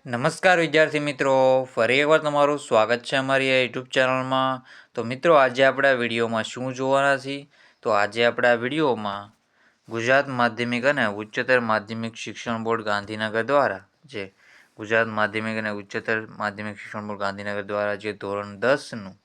નમસ્કાર વિદ્યાર્થી મિત્રો, ફરી એકવાર તમારું સ્વાગત છે અમારી આ યુટ્યુબ ચેનલમાં. તો મિત્રો, આજે આપણે આ વિડીયોમાં શું જોવાના છીએ? તો આજે આપણે આ વિડીયોમાં ગુજરાત માધ્યમિક અને ઉચ્ચતર માધ્યમિક શિક્ષણ બોર્ડ ગાંધીનગર દ્વારા જે ગુજરાત માધ્યમિક અને ઉચ્ચતર માધ્યમિક શિક્ષણ બોર્ડ ગાંધીનગર દ્વારા જે ધોરણ 10નું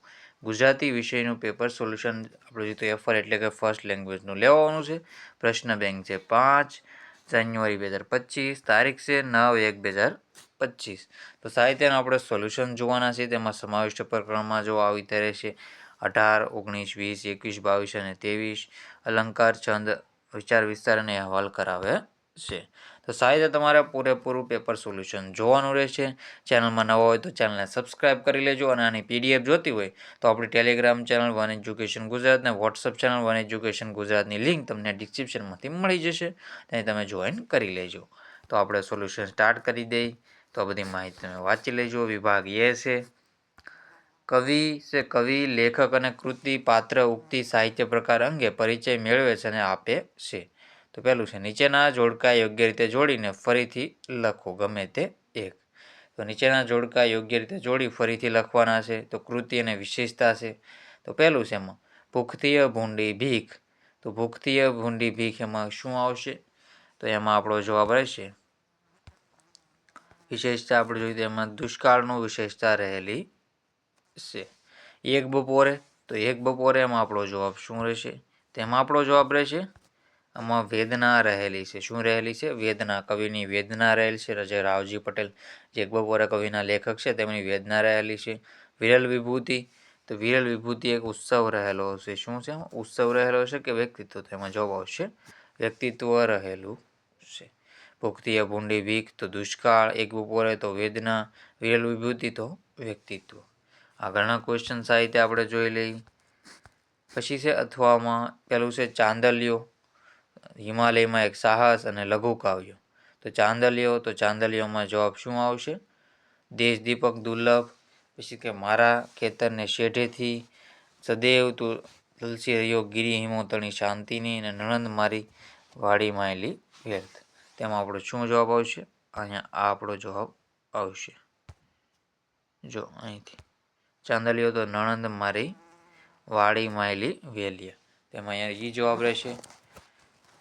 ગુજરાતી વિષયનું પેપર સોલ્યુશન આપણે જોઈએ તો F1 એટલે કે ફર્સ્ટ લેંગ્વેજનું લેવાનું છે. પ્રશ્ન બેંક છે 5 જાન્યુઆરી 2025, તારીખ છે 9/1/2025. તો સાહિત્યનું આપણે સોલ્યુશન જોવાના છે. તેમાં સમાવિષ્ટ પ્રકરણમાં જો આવી રીતે રહેશે 18, 19, 20, 21, 22 અને 23 અલંકાર, છંદ, વિચાર વિસ્તાર અને અહેવાલ કરાવે છે. તો સાહિત્ય તમારે પૂરેપૂરું પેપર સોલ્યુશન જોવાનું રહેશે. ચેનલમાં નવા હોય તો ચેનલને સબસ્ક્રાઇબ કરી લેજો અને આની PDF જોતી હોય તો આપણી Telegram channel one education Gujarat અને વોટ્સઅપ ચેનલ વન એજ્યુકેશન ગુજરાતની લિંક તમને ડિસ્ક્રિપ્શનમાંથી મળી જશે, ત્યાં તમે જોઈન કરી લેજો. તો આપણે સોલ્યુશન સ્ટાર્ટ કરી દઈએ. તો આ બધી માહિતી તમે વાંચી લેજો. વિભાગ એ છે કવિ, લેખક અને કૃતિ, પાત્ર, ઉક્તિ, સાહિત્ય પ્રકાર અંગે પરિચય મેળવે છે અને આપે છે. તો પહેલું છે નીચેના જોડકા યોગ્ય રીતે જોડીને ફરીથી લખો ગમે તે એક. તો નીચેના જોડકા યોગ્ય રીતે જોડી ફરીથી લખવાના છે. તો કૃતિ અને વિશેષતા છે. તો પહેલું છે એમાં ભૂખતીય ભૂંડી ભીખ. તો ભૂખતીય ભૂંડી ભીખ એમાં શું આવશે? તો એમાં આપણો જવાબ રહેશે વિશેષતા. આપણે જોઈએ તો એમાં દુષ્કાળનું વિશેષતા રહેલી છે. એક બપોરે, તો એક બપોરે એમાં આપણો જવાબ શું રહેશે? તેમાં આપણો જવાબ રહેશે આમાં વેદના રહેલી છે. શું રહેલી છે? વેદના. કવિની વેદના રહેલી છે. જે રાવજી પટેલ જે એક બપોરે કવિના લેખક છે તેમની વેદના રહેલી છે. વિરલ વિભૂતિ, તો વિરલ વિભૂતિ એક ઉત્સવ રહેલો છે. શું છે? ઉત્સવ રહેલો છે કે વ્યક્તિત્વ? તેમાં જવાબ આવશે વ્યક્તિત્વ રહેલું છે. ભૂખતીય ભૂંડી ભીખ તો દુષ્કાળ, એક બપોરે તો વેદના, વિરલ વિભૂતિ તો વ્યક્તિત્વ. આગળના ક્વેશ્ચન સાહિત્ય આપણે જોઈ લઈએ. પછી છે અથવામાં પેલું છે ચાંદલિયો, હિમાલયમાં એક સાહસ અને લઘુ કાવ્ય. તો ચાંદલિયોમાં જવાબ શું આવશે? દેશ દીપક દુર્લભ. પછી કે મારા ખેતરને શેઢેથી, સદૈવ તુલસી રહ્યો ગિરી હિમોતણી શાંતિની, અને નણંદ મારી વાડી માયલી વ્યર્થ. તેમાં આપણો શું જવાબ આવશે? અહીંયા આ આપણો જવાબ આવશે. જો અહીંથી ચાંદલિયો તો નણંદ મારી વાડી માયલી વેલ્ય. તેમાં અહીંયા એ જવાબ રહેશે.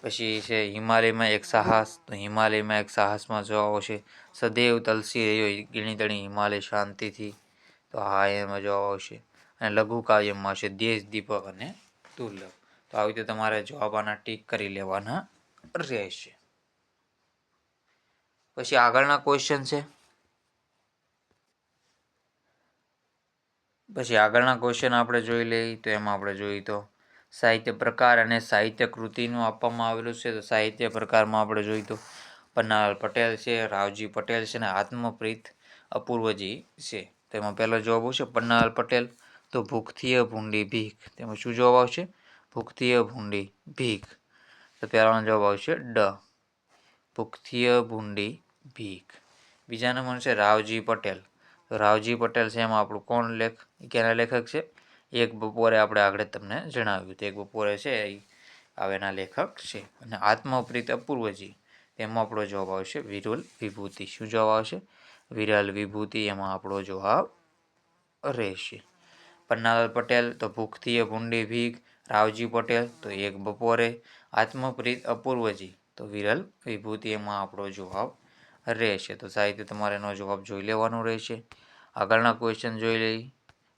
પછી છે હિમાલયમાં એક સાહસ, તો હિમાલયમાં એક સાહસમાં જવાબ આવશે સદૈવ તલસી રહ્યો ગિણીતણી હિમાલય શાંતિથી. તો હા એમાં જવાબ આવશે. અને લઘુ કાવ્યમાં આવશે દેશ દીપક અને દુર્લભ. તો આવી રીતે તમારે જવાબ આના ટીક કરી લેવાના રહેશે. પછી આગળના ક્વેશ્ચન છે. પછી આગળના ક્વેશ્ચન આપણે જોઈ લઈએ. તો એમાં આપણે જોઈએ તો સાહિત્ય પ્રકાર અને સાહિત્ય કૃતિનું આપવામાં આવેલું છે. તો સાહિત્ય પ્રકારમાં આપણે જોઈએ તો પન્નાલાલ પટેલ છે, રાવજી પટેલ છે અને આત્મપ્રીત અપૂર્વજી છે. તેમાં પહેલો જવાબ આવશે પન્નાલાલ પટેલ. તો ભૂખતીય ભૂંડી ભીખ. તેમાં શું જવાબ આવશે? ભૂખતીય ભૂંડી ભીખ. તો પહેલાનો જવાબ આવશે ડ, ભૂખતીય ભૂંડી ભીખ. બીજા નંબર છે રાવજી પટેલ. તો રાવજી પટેલ છે એમાં આપણું કોણ કેના લેખક છે? એક બપોરે આપણે આગળ તમને જણાવ્યું તો એક બપોરે છે એ આવેના લેખક છે. અને આત્મપ્રીત અપૂર્વજી તેમાં આપણો જવાબ આવશે વિરલ વિભૂતિ. શું જવાબ આવશે? વિરલ વિભૂતિ. એમાં આપણો જવાબ રહેશે. પન્નાલાલ પટેલ તો ભૂખતીય ભૂંડી ભીખ, રાવજી પટેલ તો એક બપોરે, આત્મપ્રીત અપૂર્વજી તો વિરલ વિભૂતિ. એમાં આપણો જવાબ રહેશે. તો સાહિત્ય તમારે એનો જવાબ જોઈ લેવાનો રહેશે. આગળના ક્વેશ્ચન જોઈ લઈએ.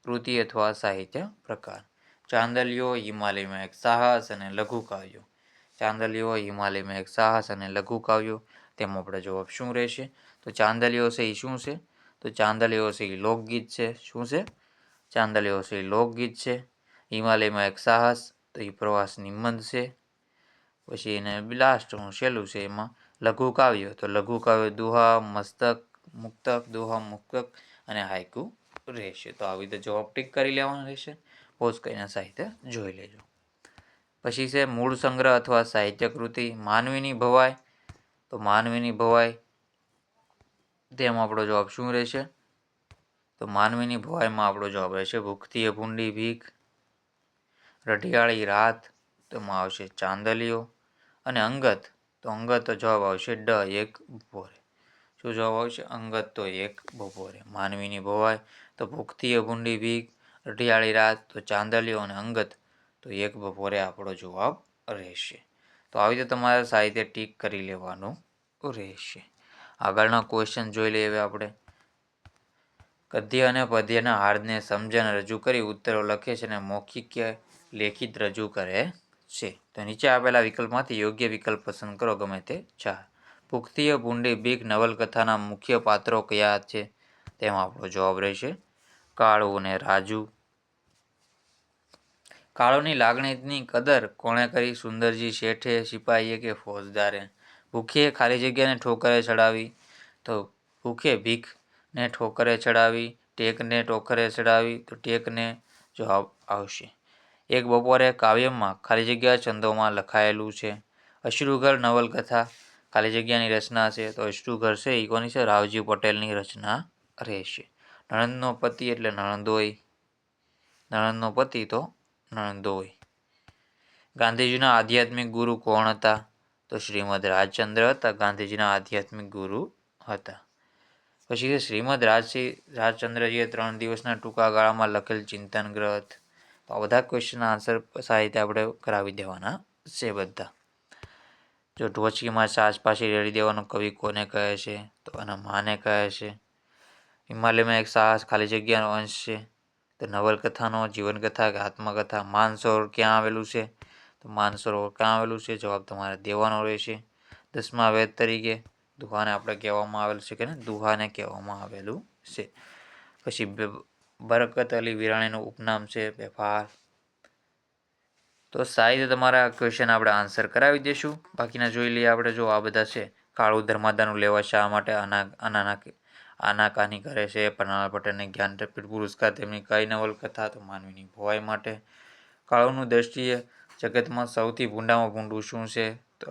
કૃતિ અથવા સાહિત્ય પ્રકાર. ચાંદલિયો હિમાલયમાં એક સાહસ અને લઘુ કાવ્યો. ચાંદલિયો હિમાલયમાં એક સાહસ અને લઘુ કાવ્યો. તેમાં આપણે જવાબ શું રહેશે? તો ચાંદલિયો છે એ શું છે? તો ચાંદલિયો છે એ લોકગીત છે. શું છે? ચાંદલિયો છે એ લોકગીત છે. હિમાલયમાં એક સાહસ તો એ પ્રવાસ નિબંધ છે. પછી એને લાસ્ટનું છેલ્લું છે એમાં લઘુ કાવ્ય. તો લઘુ કાવ્ય દુહા, મસ્તક, મુક્તક, દુહા, મુક્તક અને હાઇકુ રહેશે. તો આવી રીતે જવાબ ટીક કરી લેવાનો રહેશે. પોઝ કરીને સાહિત્ય જોઈ લેજો. પછી છે મૂળ સંગ્રહ અથવા સાહિત્ય કૃતિ. માનવીની ભવાઈ. તો માનવીની ભવાઈ તેમાં આપણો જવાબ શું રહેશે? તો માનવીની ભવાઈમાં આપણો જવાબ રહેશે ભૂખતીય ભૂંડી ભીખ. રઢિયાળી રાત તેમાં આવશે ચાંદલિયો. અને અંગત તો અંગત જવાબ આવશે ડ, એક બપોરે. શું જવાબ આવશે? અંગત તો એક બપોરે. માનવીની ભવાઈ તો ભૂખથી ભૂંડી ભીખ, રઢિયાળી રાત તો ચાંદલિયો, અને અંગત તો એક બપોરે આપણો જવાબ રહેશે. તો આવી રીતે તમારે સાહિત્ય ટીક કરી લેવાનું રહેશે. આગળના ક્વેશ્ચન જોઈ લઈએ આપણે. ગદ્ય અને પદ્યના હાર્દને સમજણ રજૂ કરી ઉત્તરો લખે છે અને મૌખિક લેખિત રજૂ કરે છે. તો નીચે આપેલા વિકલ્પમાંથી યોગ્ય વિકલ્પ પસંદ કરો, ગમે તે 4. ભૂખથી ભૂંડી ભીખ નવલકથાના મુખ્ય પાત્રો કયા છે? તેમાં આપણો જવાબ રહેશે કાળુ અને રાજુ. કાળુની લાગણીની કદર કોણે કરી? સુંદરજી શેઠે, સિપાહીએ કે ફોજદારે? ભૂખીએ ખાલી જગ્યાને ઠોકરે ચડાવી, તો ભૂખે ભીખને ઠોકરે ચડાવી. ટેકને ઠોકરે ચડાવી, તો ટેકને જવાબ આવશે. એક બપોરે કાવ્યમાં ખાલી જગ્યા છંદોમાં લખાયેલું છે. અશ્રુઘર નવલકથા ખાલી જગ્યાની રચના છે, તો અશ્રુઘર છે એ કોની છે? રાવજી પટેલની રચના રહેશે. નણંદનો પતિ એટલે નણંદોઈ. નણંદનો પતિ તો નણંદોઈ. ગાંધીજીના આધ્યાત્મિક ગુરુ કોણ હતા? તો શ્રીમદ રાજચંદ્ર હતા ગાંધીજીના આધ્યાત્મિક ગુરુ હતા. પછી શ્રીમદ રાજચંદ્રજીએ 3 દિવસના ટૂંકા ગાળામાં લખેલ ચિંતન ગ્રંથ. તો આ બધા ક્વેશ્ચનના આન્સર સાહિત્ય આપણે કરાવી દેવાના છે બધા. જો ઢોચકીમાં છાશ પાછી રેડી દેવાનો કવિ કોને કહે છે? તો આના માને કહે છે. હિમાલયમાં એક સાહસ ખાલી જગ્યાનો અંશ છે, તો નવલકથાનો, જીવનકથા કે આત્મકથા? માનસરોવર ક્યાં આવેલું છે? તો માનસરોવર ક્યાં આવેલું છે? જવાબ તમારે દેવાનો રહેશે. 10મા વેદ તરીકે દુહાને આપણે કહેવામાં આવેલું છે કે ને દુહાને કહેવામાં આવેલું છે. પછી બરકત અલી વિરાણીનું ઉપનામ છે બેફાર. તો સાહિત્ય તમારા ક્વેશ્ચન આપણે આન્સર કરાવી દઈશું. બાકીના જોઈ લઈએ આપણે. જો આ બધા છે. કાળુ ધર્માદાનું લેવા શા માટે આનાકાની કરે છે? પન્નાલાલ પટેલને જ્ઞાનપીઠ પુરસ્કાર તેમની કઈ નવલકથા? તો માનવીની ભવાઈ માટે. કાળુનું દ્રષ્ટિએ જગતમાં સૌથી ભૂંડામાં ભૂંડું શું છે? તો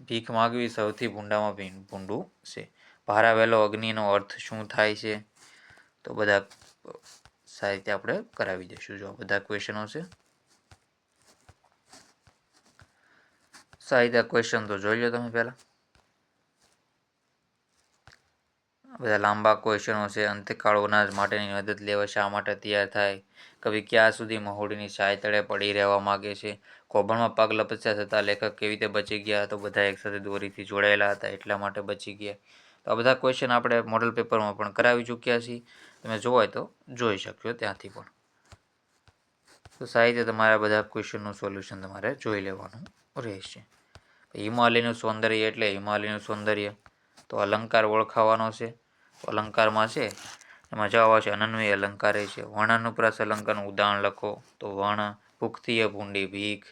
ભીખ માગવી સૌથી ભૂંડામાં ભૂંડું છે. ભારાવેલો અગ્નિનો અર્થ શું થાય છે? તો બધા સાહિત્ય આપણે કરાવી દઈશું. જો બધા ક્વેશ્ચનો છે. સાહિત્ય ક્વેશ્ચન તો જોઈ લો તમે પહેલા. બધા લાંબા ક્વેશ્ચનો છે. અંતકાળો અનાજ માટેની મદદ લેવા શા માટે તૈયાર થાય? કવિ ક્યાં સુધી મહોડીની છાય તળે પડી રહેવા માગે છે? કૌભાંડમાં પગ લપસ્યા છતાં લેખક કેવી રીતે બચી ગયા? તો બધા એકસાથે દોરીથી જોડાયેલા હતા એટલા માટે બચી ગયા. તો આ બધા ક્વેશ્ચન આપણે મોડલ પેપરમાં પણ કરાવી ચૂક્યા છીએ. તમે જોવો હોય તો જોઈ શકશો ત્યાંથી પણ. તો સાહિત્ય તમારા બધા ક્વેશ્ચનનું સોલ્યુશન તમારે જોઈ લેવાનું રહેશે. હિમાલયનું સૌંદર્ય એટલે હિમાલયનું સૌંદર્ય તો અલંકાર ઓળખાવાનો છે. તો અલંકારમાં છે એમાં જવાબ આવશે અનન્વય અલંકાર છે. વર્ણાનુપ્રાસ અલંકારનું ઉદાહરણ લખો. તો વર્ણ ભૂખથી ભૂંડી ભીખ.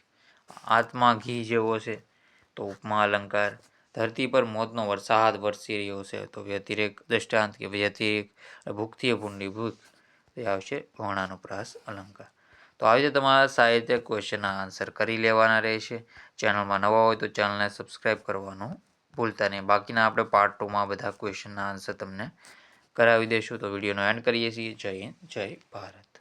આત્મા ઘી જેવો છે, તો ઉપમા અલંકાર. ધરતી પર મોતનો વરસાદ વરસી રહ્યો છે, તો વ્યતિરેક દ્રષ્ટાંત કે વ્યતિરેક. ભૂખથી ભૂંડી ભૂખ એ આવશે વર્ણાનુપ્રાસ અલંકાર. તો આવી રીતે તમારા સાહિત્ય ક્વેશ્ચનના આન્સર કરી લેવાના રહેશે. ચેનલમાં નવા હોય તો ચેનલને સબસ્ક્રાઈબ કરવાનું ભૂલતા નહીં. બાકીના આપણે પાર્ટ 2માં બધા ક્વેશ્ચનના આન્સર તમને કરાવી દઈશું. તો વિડીયોનો એન્ડ કરીએ છીએ. જય હિન્દ, જય ભારત.